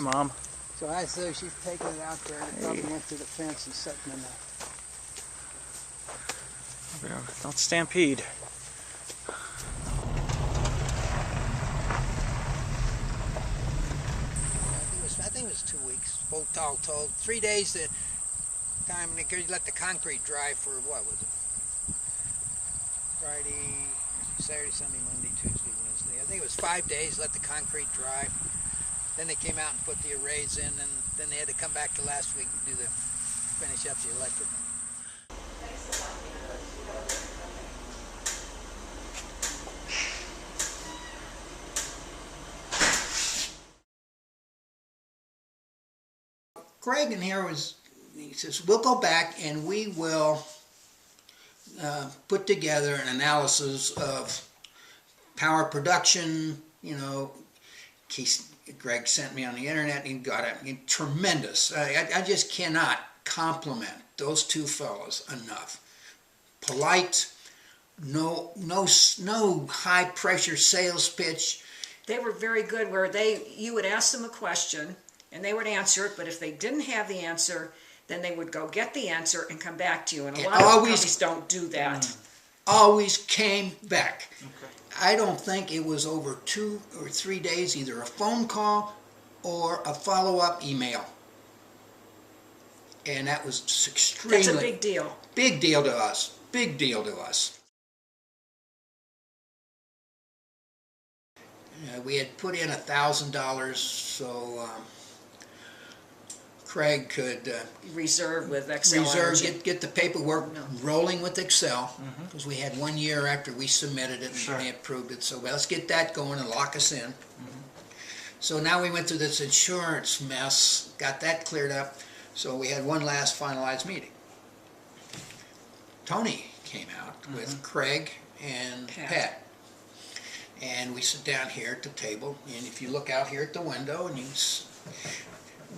Hi, Mom. So I assume she's taking it out there and it probably went through the fence and setting in there. Don't stampede. I think it was 2 weeks, both all told. 3 days the time, and you let the concrete dry for, what was it? Friday, Saturday, Sunday, Monday, Tuesday, Wednesday. I think it was 5 days, let the concrete dry. Then they came out and put the arrays in, and then they had to come back to last week and finish up the electrical. Craig in here he says, we'll go back and we will put together an analysis of power production. You know, Greg sent me on the internet and he got it. Tremendous. I just cannot compliment those two fellows enough. Polite, no high pressure sales pitch. They were very good where you would ask them a question and they would answer it, but if they didn't have the answer, then they would go get the answer and come back to you. And a lot of companies don't do that. Always came back. Okay. I don't think it was over 2 or 3 days, either a phone call or a follow-up email. And that was extremely... That's a big deal. Big deal to us. Big deal to us. We had put in $1,000, so Craig could reserve with Excel. Get the paperwork rolling with Excel, because we had 1 year after we submitted it and they approved it. So let's get that going and lock us in. So now we went through this insurance mess, got that cleared up. So we had one last finalized meeting. Tony came out with Craig and Pat. And we sit down here at the table, and if you look out here at the window, and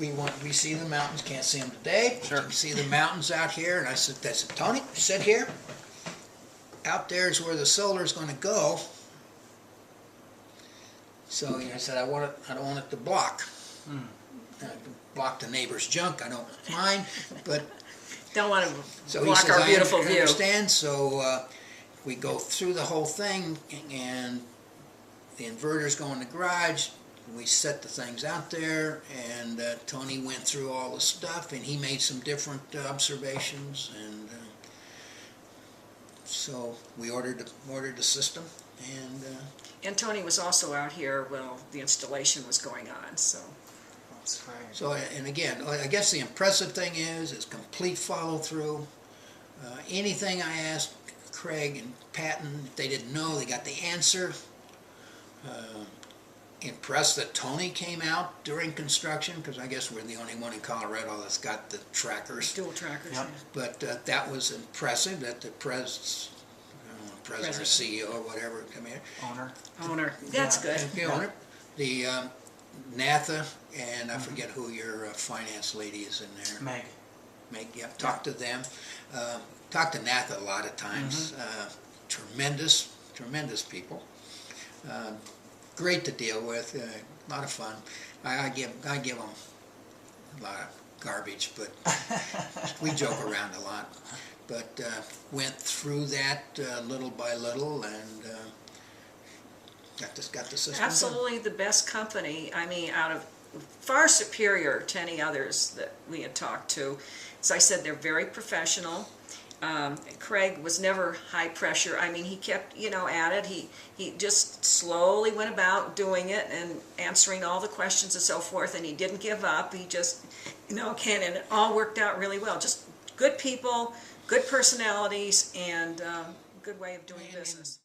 we see the mountains. Can't see them today. Sure. We see the mountains out here, and I said, Tony, sit here. Out there is where the solar is going to go. So I said, I don't want it to block. Block the neighbor's junk. I don't mind, but don't want to block our beautiful view. I understand. So we go through the whole thing, and the inverters go in the garage. We set the things out there, and Tony went through all the stuff, and he made some different observations, and so we ordered the system, and Tony was also out here while the installation was going on. So that's right. So, and again, I guess the impressive thing is complete follow through. Anything I asked Craig and Patton, if they didn't know, they got the answer. Impressed that Tony came out during construction, because I guess we're the only one in Colorado that's got the trackers. Dual trackers. Yep. But that was impressive that the president or CEO or whatever come here. Owner. That's good. The owner. The NATHA, and I forget who your finance lady is in there. Meg, yeah. Talk to them. Talk to NATHA a lot of times. Tremendous people. Great to deal with, a lot of fun. I give them a lot of garbage, but we joke around a lot. But went through that little by little, and got the system absolutely done. The best company. I mean, out of far superior to any others that we had talked to. As I said, they're very professional. Craig was never high pressure. I mean, he kept, at it. He just slowly went about doing it and answering all the questions and so forth, and he didn't give up. He just, and it all worked out really well. Just good people, good personalities, and good way of doing business.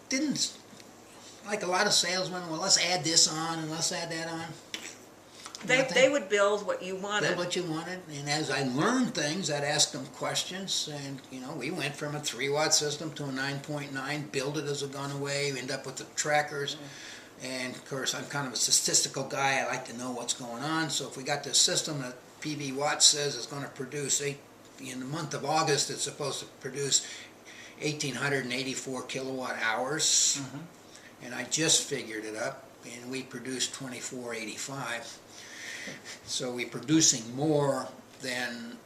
Didn't, like a lot of salesmen, well, let's add this on and let's add that on. They would build what you wanted. Build what you wanted, and as I learned things, I'd ask them questions, and we went from a 3-watt system to a 9.9, build it as a gone away, end up with the trackers, and of course I'm kind of a statistical guy. I like to know what's going on, so if we got this system that PV Watts says is going to produce, in the month of August it's supposed to produce 1,884 kilowatt hours, and I just figured it up, and we produced 2485. So we're producing more than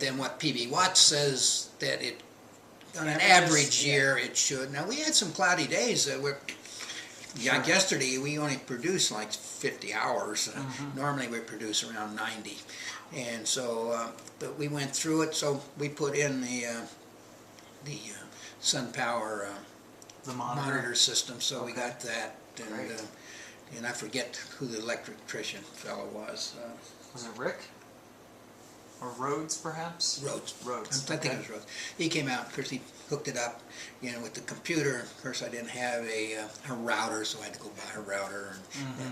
than what PB Watts says that it, on an average year, it should. Now, we had some cloudy days that were, like yesterday, we only produced like 50 hours. Normally we produce around 90. And so, but we went through it, so we put in the SunPower The monitor. monitor system, so we got that. And, Great. and I forget who the electrician fellow was. Was it Rick? Or Rhodes, perhaps? Rhodes. Rhodes. I think it was Rhodes. He came out, of course he hooked it up, with the computer. Of course I didn't have a router, so I had to go buy a router.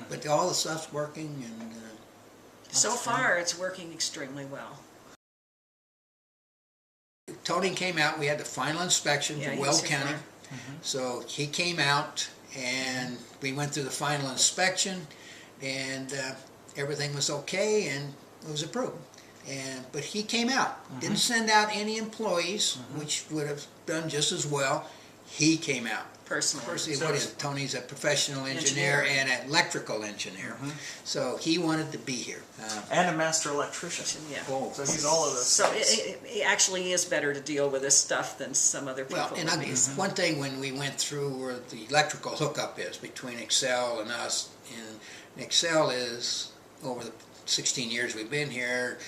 But all the stuff's working, and So far, it's working extremely well. Tony came out. We had the final inspection Yeah, for he Weld was here County. for So he came out, and we went through the final inspection, and everything was okay, and it was approved. But he came out, didn't send out any employees, which would have done just as well. He came out. Personally. Firstly, So- what is it? Tony's a professional engineer and an electrical engineer. So he wanted to be here. And a master electrician. Yeah. Oh, So he's all of those So things. it actually is better to deal with this stuff than some other people. well, and would be. one thing when we went through where the electrical hookup is between Excel and us, and Excel is, over the 16 years we've been here,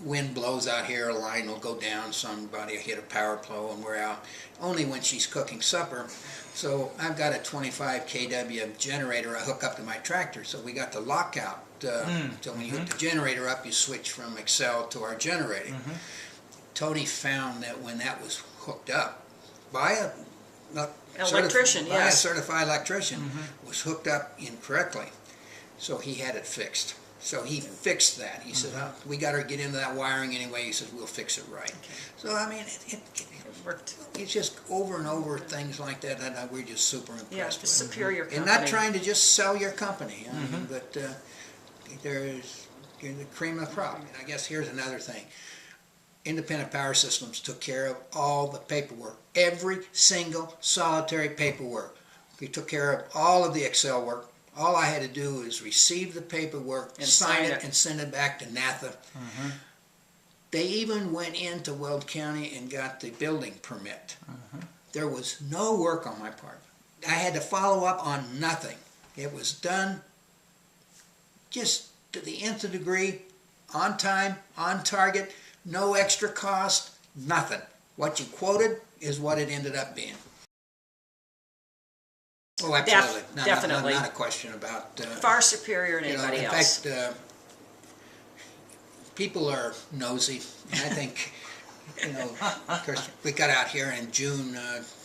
wind blows out here, a line will go down, somebody will hit a power pole and we're out. Only when she's cooking supper. So I've got a 25 kW generator I hook up to my tractor, so we got the lockout. So when you hook the generator up, you switch from Excel to our generator. Tony found that when that was hooked up by a Electrician, by a yes. certified electrician, was hooked up incorrectly. So he had it fixed. So he fixed that. He said, we got to get into that wiring anyway. He said, we'll fix it right. So, I mean, It worked. it's just over and over things like that that we're just super impressed Yeah, with. the superior company. And not trying to just sell your company, I mean, but you're the cream of the crop. And I guess here's another thing. Independent Power Systems took care of all the paperwork, every single solitary paperwork. We took care of all of the Excel work. All I had to do is receive the paperwork, And sign sign it, it. and send it back to NATHA. They even went into Weld County and got the building permit. There was no work on my part. I had to follow up on nothing. It was done just to the nth degree, on time, on target, no extra cost, nothing. What you quoted is what it ended up being. Oh, absolutely. Definitely. Not a question about... Far superior to anybody in else. fact, people are nosy, and I think, of course, we got out here in June,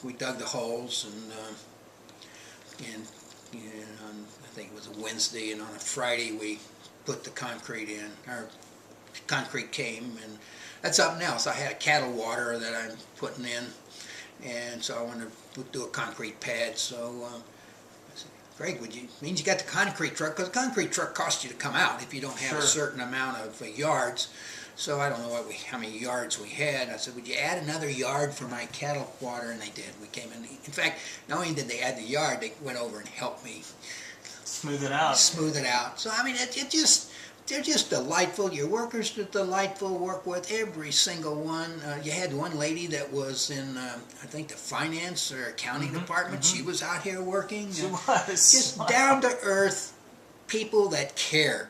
we dug the holes, and I think it was a Wednesday, and on a Friday we put the concrete in, our concrete came, and that's something else. I had a cattle water that I'm putting in, and so I wanted to do a concrete pad, so I said, Greg, means you got the concrete truck, because the concrete truck costs you to come out if you don't have a certain amount of yards. So I don't know how many yards we had. I said, would you add another yard for my cattle water? And they did. We came in. In fact, not only did they add the yard, they went over and helped me Smooth it out. smooth it out. So I mean, they're just delightful. Your workers are delightful to work with, every single one. You had one lady that was in, I think, the finance or accounting department. She was out here working. She was. Just down to earth people that cared.